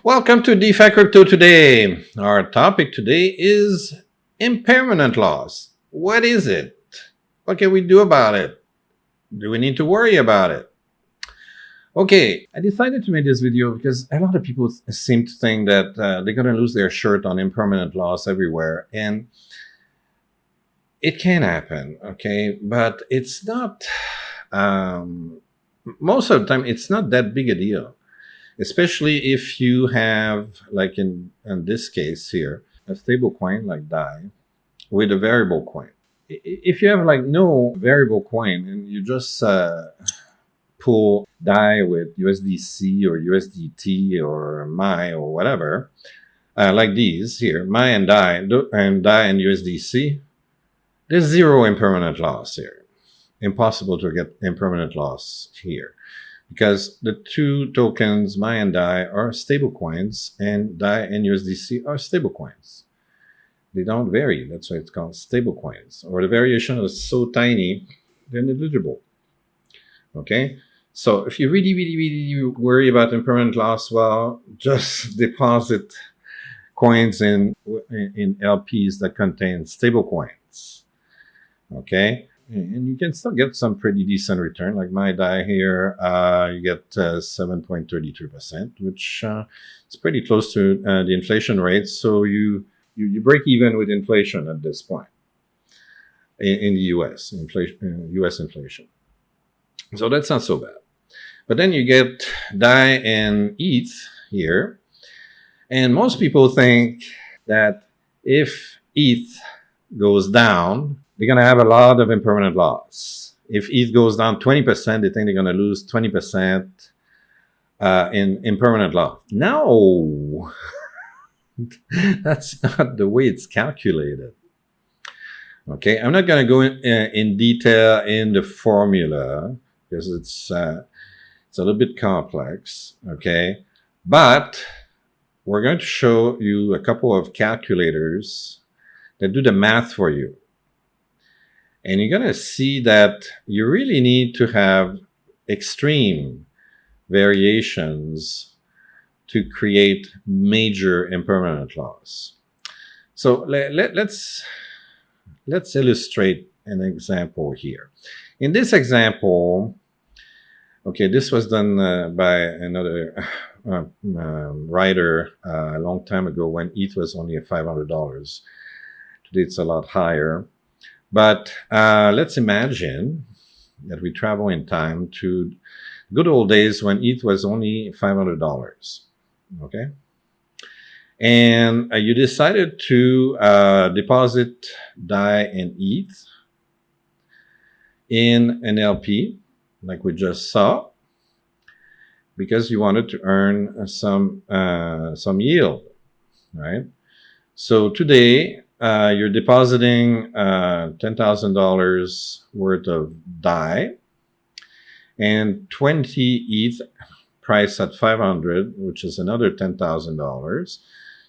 Welcome to DeFi Crypto today. Our topic today is impermanent loss. What is it? What can we do about it? Do we need to worry about it? Okay, I decided to make this video because a lot of people seem to think that they're going to lose their shirt on impermanent loss everywhere. And it can happen, okay? But it's not, most of the time, it's not that big a deal. Especially if you have, like in this case here, a stable coin like DAI with a variable coin. If you have like no variable coin and you just pull DAI with USDC or USDT or MAI or whatever, like these here, MAI and DAI and USDC, there's zero impermanent loss here. Impossible to get impermanent loss here, because the two tokens, MAI and DAI, are stable coins, and DAI and USDC are stable coins. They don't vary. That's why it's called stable coins. Or the variation is so tiny, they're negligible. Okay? So if you really worry about impermanent loss, well, just deposit coins in LPs that contain stable coins. Okay? And you can still get some pretty decent return, like my DAI here. You get 7.33%, which is pretty close to the inflation rate. So you break even with inflation at this point in the U.S. inflation. So that's not so bad. But then you get DAI and ETH here, and most people think that if ETH goes down, they're going to have a lot of impermanent loss. If ETH goes down 20%, they think they're going to lose 20% in impermanent loss. No, that's not the way it's calculated. Okay, I'm not going to go in detail in the formula because it's a little bit complex. Okay, but we're going to show you a couple of calculators that do the math for you. And you're going to see that you really need to have extreme variations to create major impermanent loss. So let's illustrate an example here. In this example, okay, this was done by another writer a long time ago when ETH was only at $500. Today it's a lot higher. But let's imagine that we travel in time to good old days when ETH was only $500, okay? And you decided to deposit DAI and ETH in an LP, like we just saw, because you wanted to earn some yield, right? So today, you're depositing $10,000 worth of DAI and 20 ETH priced at 500, which is another $10,000.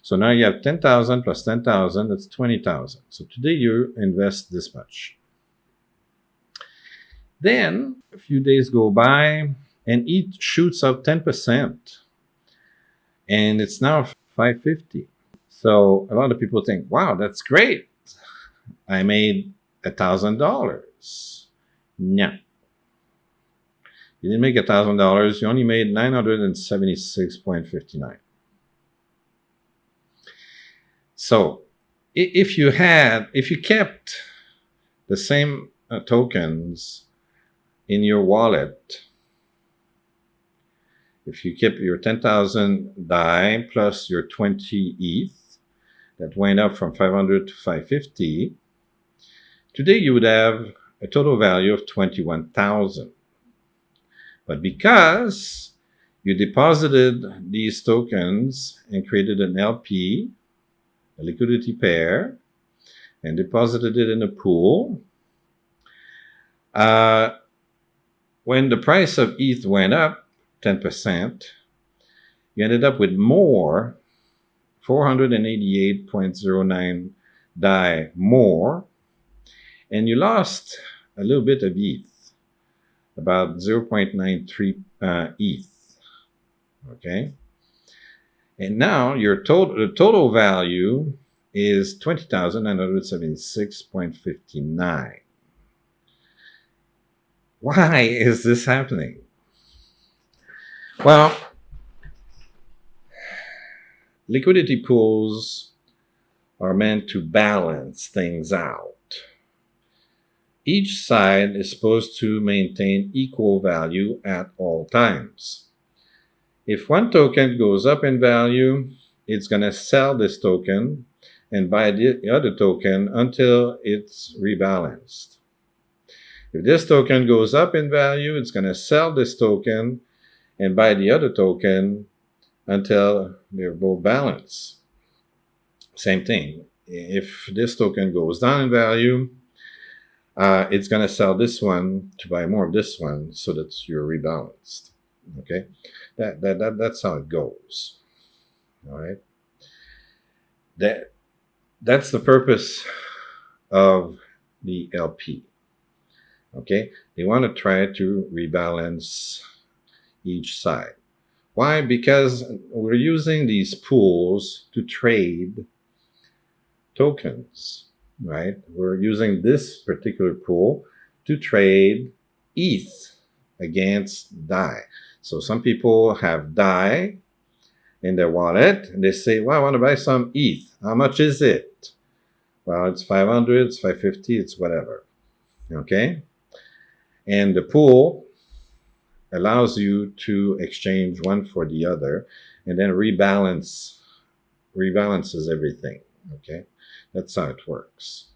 So now you have 10,000 plus 10,000, that's 20,000. So today you invest this much. Then a few days go by and ETH shoots up 10%, and it's now 550. So a lot of people think, wow, that's great. I made $1,000. No. You didn't make $1,000. You only made $976.59. So if you kept the same tokens in your wallet, if you kept your 10,000 DAI plus your 20 ETH, that went up from 500 to 550, today you would have a total value of 21,000. But because you deposited these tokens and created an LP, a liquidity pair, and deposited it in a pool, when the price of ETH went up 10%, you ended up with more 488.09 DAI more, and you lost a little bit of ETH, about 0.93 ETH, okay? And now the total value is 20,976.59. Why is this happening? Well, liquidity pools are meant to balance things out. Each side is supposed to maintain equal value at all times. If one token goes up in value, it's going to sell this token and buy the other token until it's rebalanced. If this token goes up in value, it's going to sell this token and buy the other token until they're both balanced. Same thing. If this token goes down in value, it's going to sell this one to buy more of this one so that you're rebalanced. Okay, that's how it goes. All right. That's the purpose of the LP. Okay, they want to try to rebalance each side. Why? Because we're using these pools to trade tokens, right? We're using this particular pool to trade ETH against DAI. So some people have DAI in their wallet and they say, well, I want to buy some ETH. How much is it? Well, it's 500, it's 550, it's whatever. Okay? And the pool allows you to exchange one for the other and then rebalances everything. Okay? That's how it works.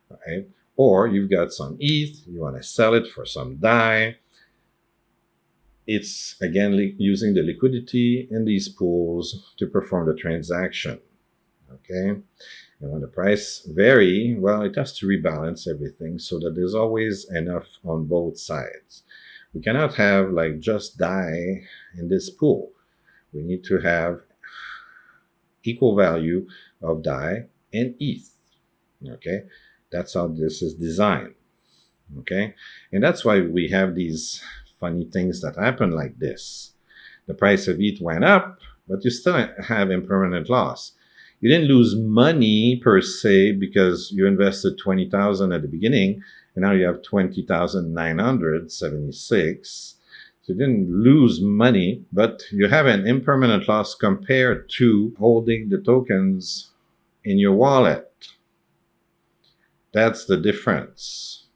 Right? Or you've got some ETH, you want to sell it for some DAI. It's again using the liquidity in these pools to perform the transaction. Okay? And when the price vary, well, it has to rebalance everything so that there's always enough on both sides. We cannot have like just DAI in this pool. We need to have equal value of DAI and ETH. Okay? That's how this is designed. Okay? And that's why we have these funny things that happen like this. The price of ETH went up, but you still have impermanent loss. You didn't lose money per se because you invested 20,000 at the beginning and now you have 20,976. So you didn't lose money, but you have an impermanent loss compared to holding the tokens in your wallet. That's the difference.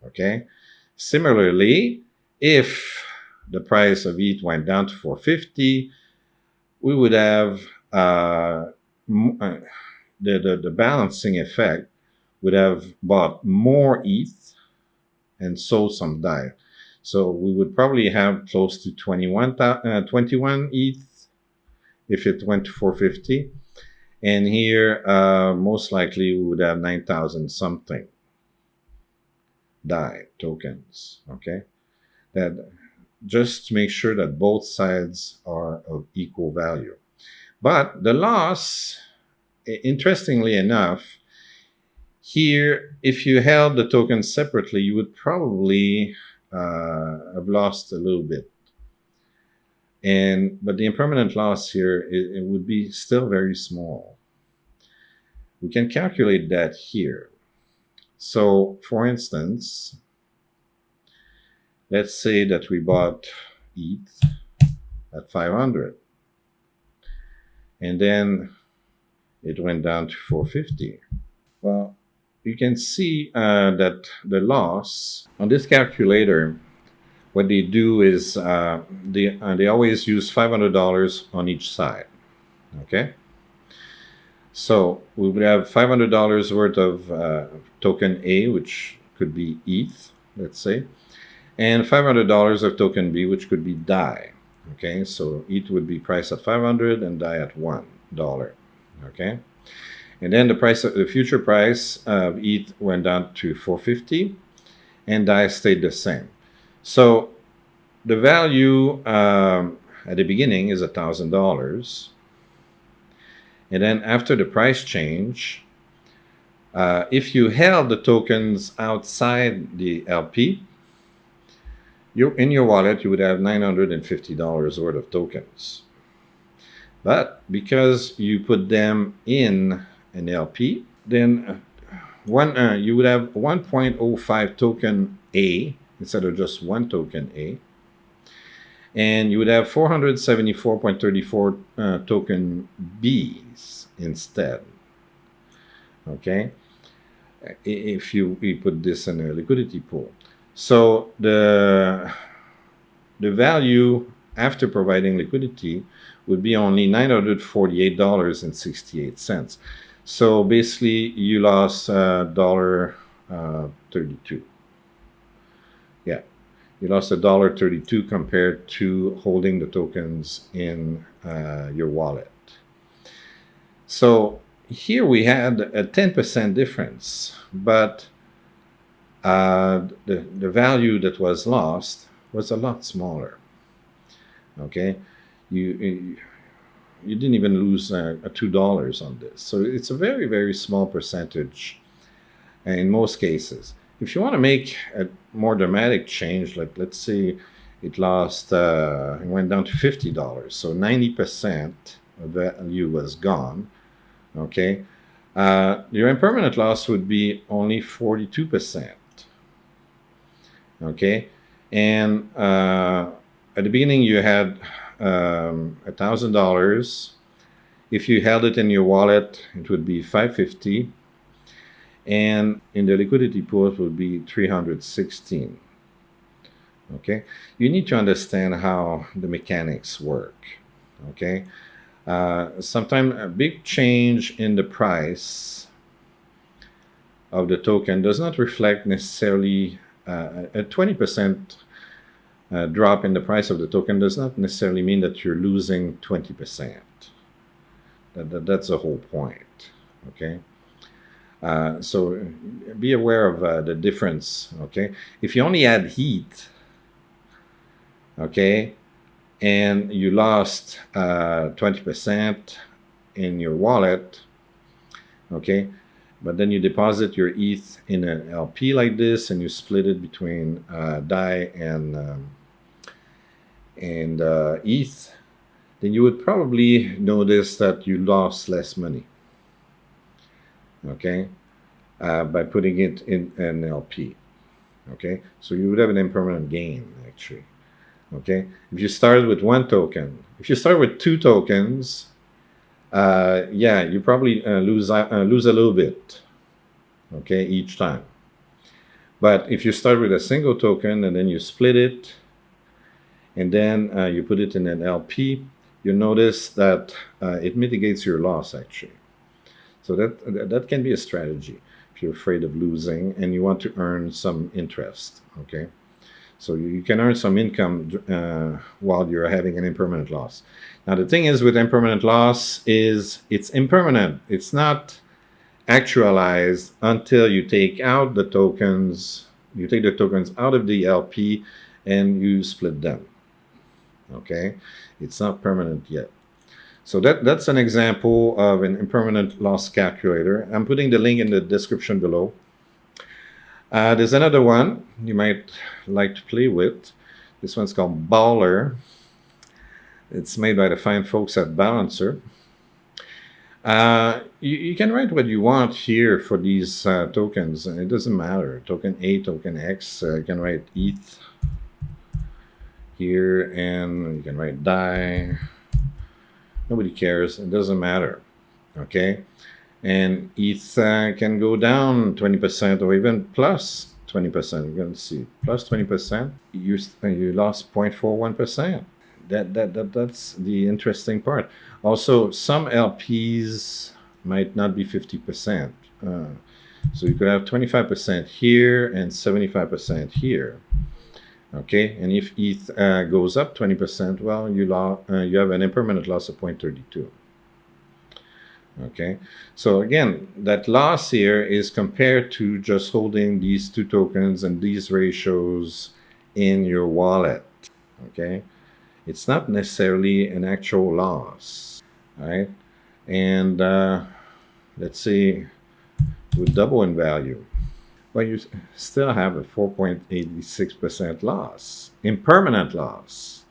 Okay? Similarly, if the price of ETH went down to 450, we would have the balancing effect would have bought more ETH and sold some DAI. So we would probably have close to 21 ETH if it went to 450. And here, most likely, we would have 9,000 something DAI tokens. Okay? That just to make sure that both sides are of equal value. But the loss, interestingly enough, here, if you held the tokens separately, you would probably have lost a little bit. But the impermanent loss here, it would be still very small. We can calculate that here. So, for instance, let's say that we bought ETH at 500. And then it went down to 450. Well, you can see that the loss on this calculator, what they do is they always use $500 on each side. Okay? So we would have $500 worth of token A, which could be ETH, let's say, and $500 of token B, which could be DAI. Okay, so ETH would be priced at 500 and DAI at $1. Okay, and then the future price of ETH went down to 450, and DAI stayed the same. So the value at the beginning is $1,000, and then after the price change, if you held the tokens outside the LP, in your wallet, you would have $950 worth of tokens. But because you put them in an LP, then you would have 1.05 token A instead of just one token A, and you would have 474.34 token Bs instead. Okay, if we put this in a liquidity pool, so the value after providing liquidity would be only $948.68. So basically, you lost $1.32. Yeah, you lost $1.32 compared to holding the tokens in your wallet. So here we had a 10% difference, but the value that was lost was a lot smaller. Okay, you didn't even lose $2 on this, so it's a very, very small percentage in most cases. If you want to make a more dramatic change, like let's say it went down to $50, so 90% of the value was gone. Okay, your impermanent loss would be only 42%. Okay, and at the beginning you had $1,000. If you held it in your wallet, it would be $550, and in the liquidity pool it would be $316. Okay, you need to understand how the mechanics work. Okay, sometimes a big change in the price of the token does not reflect necessarily a 20% drop in the price of the token does not necessarily mean that you're losing 20%. That's the whole point. Okay, so be aware of the difference. Okay, if you only add heat, okay, and you lost 20% in your wallet, okay, but then you deposit your ETH in an LP like this, and you split it between DAI and ETH, then you would probably notice that you lost less money, okay, by putting it in an LP. Okay, so you would have an impermanent gain, actually. Okay, if you started with one token, if you start with two tokens, yeah, you probably lose a little bit, okay, each time. But if you start with a single token and then you split it, and then you put it in an LP, you notice that it mitigates your loss, actually. So that can be a strategy if you're afraid of losing and you want to earn some interest. Okay, so you can earn some income while you're having an impermanent loss. Now the thing is with impermanent loss is it's impermanent. It's not actualized until you take out the tokens. You take the tokens out of the LP and you split them. Okay, it's not permanent yet. So that's an example of an impermanent loss calculator. I'm putting the link in the description below. There's another one you might like to play with. This one's called Baller. It's made by the fine folks at Balancer. You can write what you want here for these tokens. It doesn't matter. Token A, token X. You can write ETH here, and you can write DAI. Nobody cares. It doesn't matter. Okay, and ETH can go down 20% or even plus 20%. You're going to see plus 20%. You lost 0.41%. That's the interesting part. Also, some LPs might not be 50%. So you could have 25% here and 75% here. Okay, and if ETH goes up 20%, well, you have an impermanent loss of 0.32. Okay, so again, that loss here is compared to just holding these two tokens and these ratios in your wallet. Okay, it's not necessarily an actual loss. All right, and let's see, would double in value. Well, you still have a 4.86% loss, impermanent loss.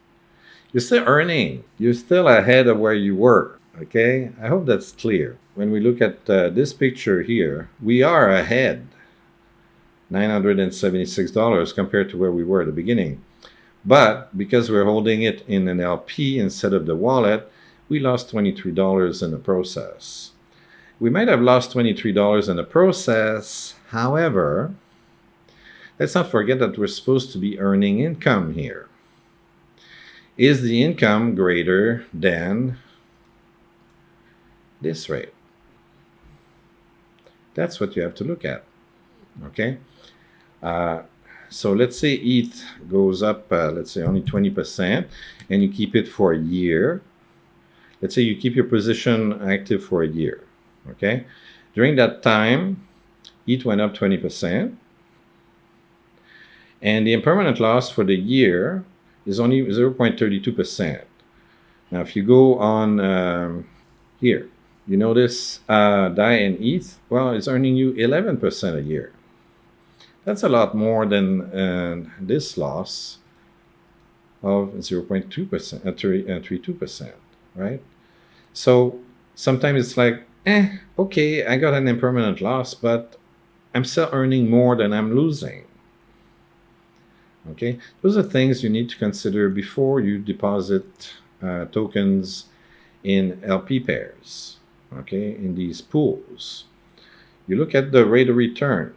You're still earning. You're still ahead of where you were. Okay, I hope that's clear. When we look at this picture here, we are ahead $976 compared to where we were at the beginning. But because we're holding it in an LP instead of the wallet, we lost $23 in the process. We might have lost $23 in the process. However, let's not forget that we're supposed to be earning income here. Is the income greater than this rate? That's what you have to look at. Okay. So let's say ETH goes up, let's say only 20%, and you keep it for a year. Let's say you keep your position active for a year. Okay. During that time, ETH went up 20%. And the impermanent loss for the year is only 0.32%. Now, if you go on here, you notice DAI and ETH, well, it's earning you 11% a year. That's a lot more than this loss of 0.2%, 32%, right? So sometimes it's like, okay, I got an impermanent loss, but I'm still earning more than I'm losing. Okay, those are things you need to consider before you deposit tokens in LP pairs, okay, in these pools. You look at the rate of return,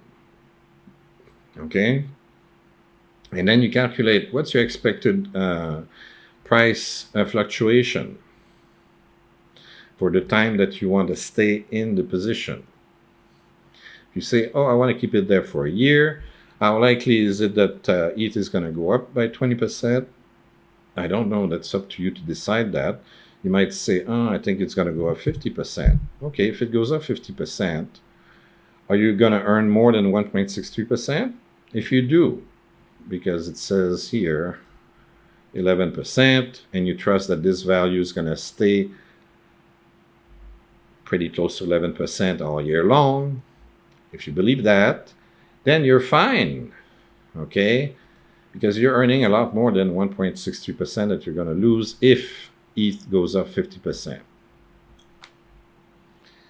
okay, and then you calculate what's your expected price fluctuation for the time that you want to stay in the position. If you say, oh, I want to keep it there for a year, how likely is it that ETH is going to go up by 20%? I don't know. That's up to you to decide that. You might say, oh, I think it's going to go up 50%. Okay, if it goes up 50%, are you going to earn more than 1.63%? If you do, because it says here 11%, and you trust that this value is going to stay pretty close to 11% all year long, if you believe that, then you're fine, okay? Because you're earning a lot more than 1.63% that you're going to lose if ETH goes up 50%.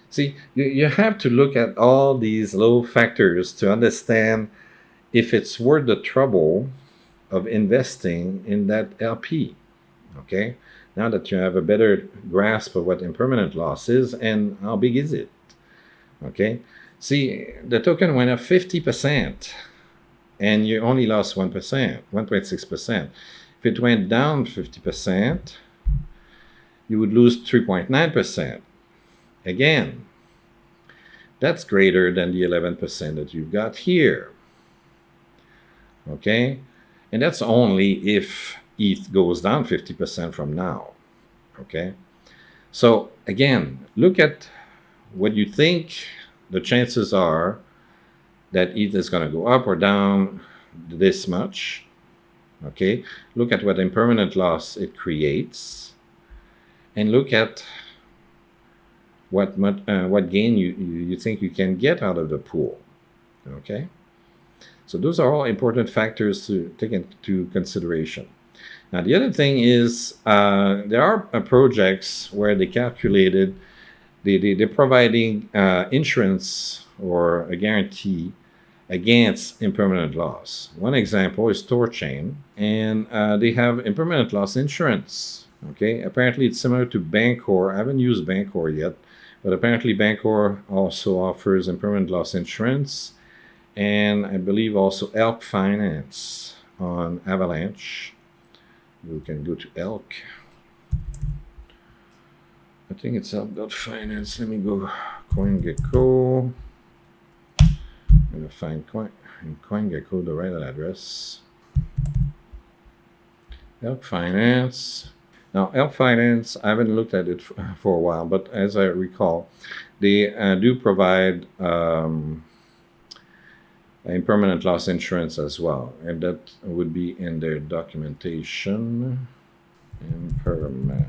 See, you have to look at all these low factors to understand if it's worth the trouble of investing in that LP, okay? Now that you have a better grasp of what impermanent loss is and how big is it, okay? See, the token went up 50%, and you only lost 1%, 1.6%. If it went down 50%, you would lose 3.9%. Again, that's greater than the 11% that you've got here. Okay? And that's only if ETH goes down 50% from now. Okay? So, again, look at what you think the chances are that ETH is going to go up or down this much. Okay, look at what impermanent loss it creates, and look at what gain you think you can get out of the pool. Okay, so those are all important factors to take into consideration. Now, the other thing is there are projects where they calculated they're providing insurance or a guarantee against impermanent loss. One example is TorChain, and they have impermanent loss insurance. Okay, apparently it's similar to Bancor. I haven't used Bancor yet, but apparently Bancor also offers impermanent loss insurance, and I believe also Elk Finance on Avalanche. You can go to Elk. I think it's Elk.finance. Let me go CoinGecko. I'm going to find CoinGecko the right address. Elk Finance. Now, Elk Finance, I haven't looked at it for a while, but as I recall, they do provide impermanent loss insurance as well, and that would be in their documentation. Impermanent.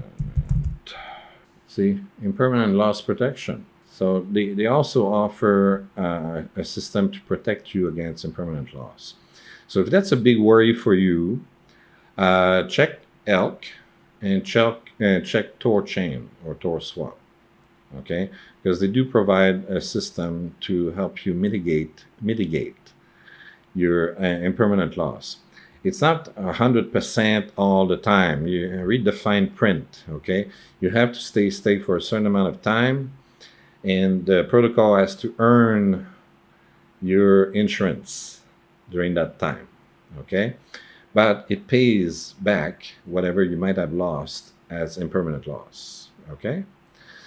See, impermanent loss protection. So they also offer a system to protect you against impermanent loss. So if that's a big worry for you, check Elk. and check Tor chain or Tor swap. Okay, because they do provide a system to help you mitigate your impermanent loss. It's not 100% all the time. You read the fine print. Okay, you have to stay staked for a certain amount of time, and the protocol has to earn your insurance during that time. Okay, but it pays back whatever you might have lost as impermanent loss. Okay,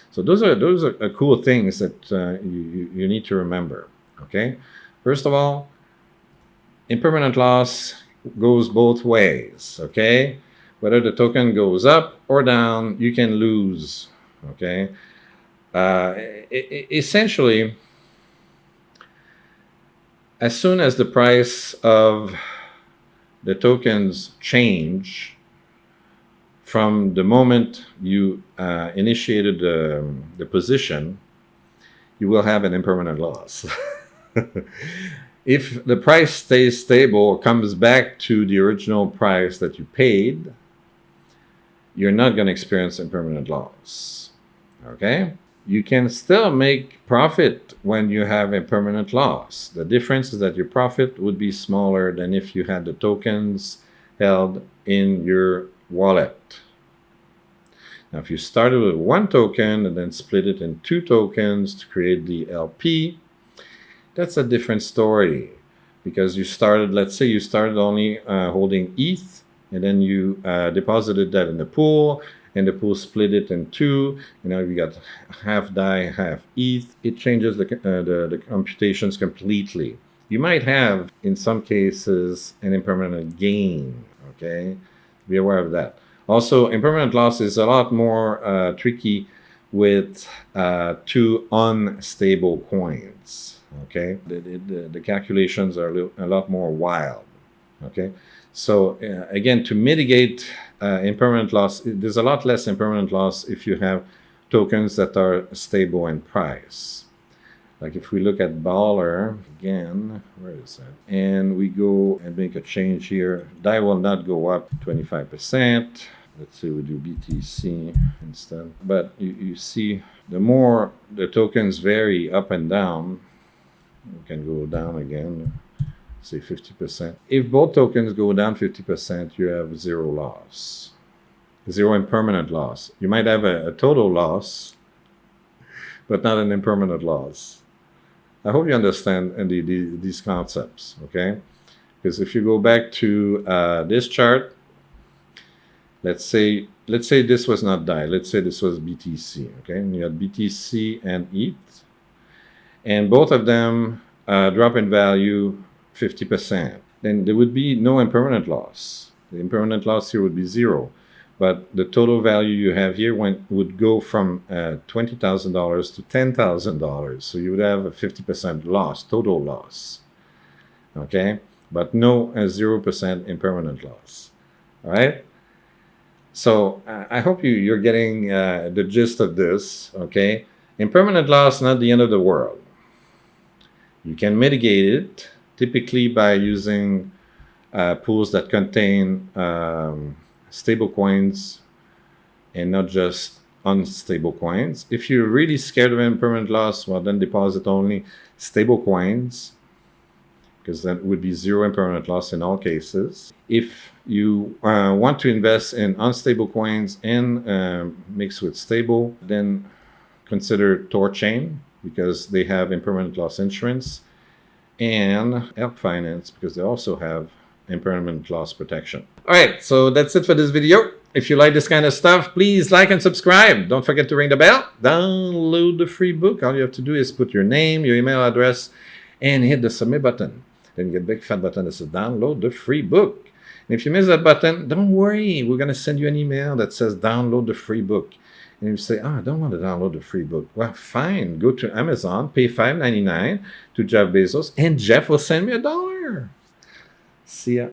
so those are cool things that you need to remember. Okay, first of all, impermanent loss goes both ways. Okay, whether the token goes up or down, you can lose. Okay, essentially, as soon as the price of the tokens change from the moment you initiated the position, you will have an impermanent loss. If the price stays stable or comes back to the original price that you paid, you're not going to experience impermanent loss. Okay? You can still make profit when you have impermanent loss. The difference is that your profit would be smaller than if you had the tokens held in your wallet. Now, if you started with one token and then split it in two tokens to create the LP, that's a different story, because you started, let's say you started only holding ETH, and then you deposited that in the pool, and the pool split it in two, and now you got half DAI, half ETH. It changes the computations completely. You might have, in some cases, an impermanent gain. Okay, be aware of that. Also, impermanent loss is a lot more tricky with two unstable coins. Okay, the calculations are a lot more wild. Okay, so again, to mitigate impermanent loss, there's a lot less impermanent loss if you have tokens that are stable in price. Like if we look at Baller again, where is that? And we go and make a change here. DAI will not go up 25%. Let's say we do BTC instead. But you see, the more the tokens vary up and down, we can go down again, say 50%. If both tokens go down 50%, you have zero loss, zero impermanent loss. You might have a total loss, but not an impermanent loss. I hope you understand these concepts, okay? Because if you go back to this chart, let's say this was not DAI. Let's say this was BTC, okay? And you had BTC and ETH, and both of them drop in value 50%. Then there would be no impermanent loss. The impermanent loss here would be zero. But the total value you have here would go from $20,000 to $10,000. So you would have a 50% loss, total loss. Okay? But no 0% impermanent loss. All right? So I hope you're getting the gist of this. Okay? Impermanent loss, not the end of the world. You can mitigate it, typically by using pools that contain stable coins and not just unstable coins. If you're really scared of impermanent loss, well, then deposit only stable coins, because that would be zero impermanent loss in all cases. If you want to invest in unstable coins and mix with stable, then consider Tor chain, because they have impermanent loss insurance, and Elk Finance, because they also have impermanent loss protection. All right, so that's it for this video. If you like this kind of stuff, please like and subscribe. Don't forget to ring the bell. Download the free book. All you have to do is put your name, your email address, and hit the submit button. Then you get a big fat button that says download the free book. And if you miss that button, don't worry. We're going to send you an email that says download the free book. And you say, I don't want to download the free book. Well, fine. Go to Amazon, pay $5.99 to Jeff Bezos, and Jeff will send me $1. See ya.